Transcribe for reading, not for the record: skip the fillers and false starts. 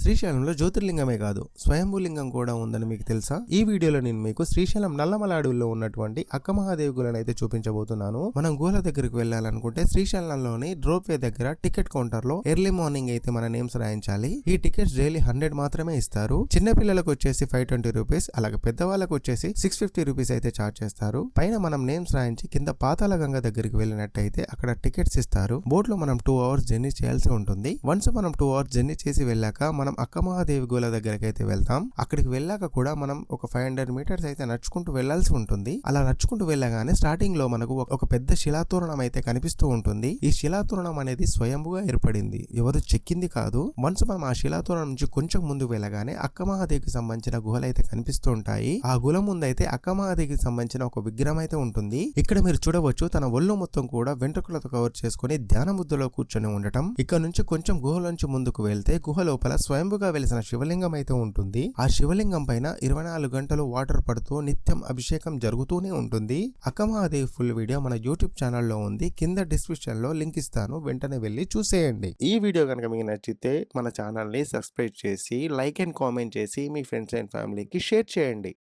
శ్రీశైలంలో జ్యోతిర్లింగమే కాదు స్వయంభూలింగం కూడా ఉందని మీకు తెలుసా? ఈ వీడియోలో నేను మీకు శ్రీశైలం నల్లమల అడవుల్లో ఉన్నటువంటి అక్కమహాదేవి గులను అయితే చూపించబోతున్నాను. మనం గుహల దగ్గరికి వెళ్ళాలనుకుంటే శ్రీశైలంలోని డ్రోప్ వే దగ్గర టికెట్ కౌంటర్ లో ఎర్లీ మార్నింగ్ అయితే మన నేమ్స్ రాయించాలి. ఈ టికెట్స్ డైలీ 100 మాత్రమే ఇస్తారు. చిన్న పిల్లలకు వచ్చేసి 520 రూపీస్, అలాగే పెద్దవాళ్ళకు వచ్చేసి 650 రూపీస్ అయితే చార్జ్ చేస్తారు. పైన మనం నేమ్స్ రాయించి కింద పాతాళ గంగ దగ్గరికి వెళ్ళినట్టయితే అక్కడ టికెట్స్ ఇస్తారు. బోట్ లో మనం 2 అవర్స్ జర్నీ చేయాల్సి ఉంటుంది. వన్స్ మనం 2 అవర్స్ జర్నీ చేసి వెళ్ళాక మనం అక్కమహాదేవి గోల దగ్గరికి అయితే వెళ్తాం. అక్కడికి వెళ్ళాక కూడా మనం ఒక 500 మీటర్స్ అయితే నడుచుకుంటూ వెళ్లాల్సి ఉంటుంది. అలా నడుచుకుంటూ వెళ్ళగానే స్టార్టింగ్ లో మనకు ఒక పెద్ద శిలాతోరణం అయితే కనిపిస్తూ ఉంటుంది. ఈ శిలాతోరణం అనేది స్వయంభుగా ఏర్పడింది, ఎవరు చెక్కింది కాదు. వన్స్ మనం ఆ శిలాతోరణం నుంచి కొంచెం ముందు వెళ్ళగానే అక్కమహాదేవికి సంబంధించిన గుహలు అయితే కనిపిస్తూ ఉంటాయి. ఆ గుహల ముందు అయితే అక్కమహాదేవికి సంబంధించిన ఒక విగ్రహం అయితే ఉంటుంది. ఇక్కడ మీరు చూడవచ్చు, తన ఒళ్ళు మొత్తం కూడా వెంట్రుకలతో కవర్ చేసుకుని ధ్యాన ముద్రలో కూర్చొని ఉండటం. ఇక్కడ నుంచి కొంచెం గుహలోంచి ముందుకు వెళ్తే గుహ లోపల స్వయంభుగా వెలిసిన శివలింగం అయితే ఉంటుంది. ఆ శివలింగం పైన 24 గంటలు వాటర్ పడుతూ నిత్యం అభిషేకం జరుగుతూనే ఉంటుంది. అక్కమహాదేవి ఫుల్ వీడియో మన యూట్యూబ్ ఛానల్లో ఉంది. కింద డిస్క్రిప్షన్ లో లింక్ ఇస్తాను, వెంటనే వెళ్ళి చూసేయండి. ఈ వీడియో కనుక మీకు నచ్చితే మన ఛానల్ ని సబ్స్క్రైబ్ చేసి లైక్ అండ్ కామెంట్ చేసి మీ ఫ్రెండ్స్ అండ్ ఫ్యామిలీకి షేర్ చేయండి.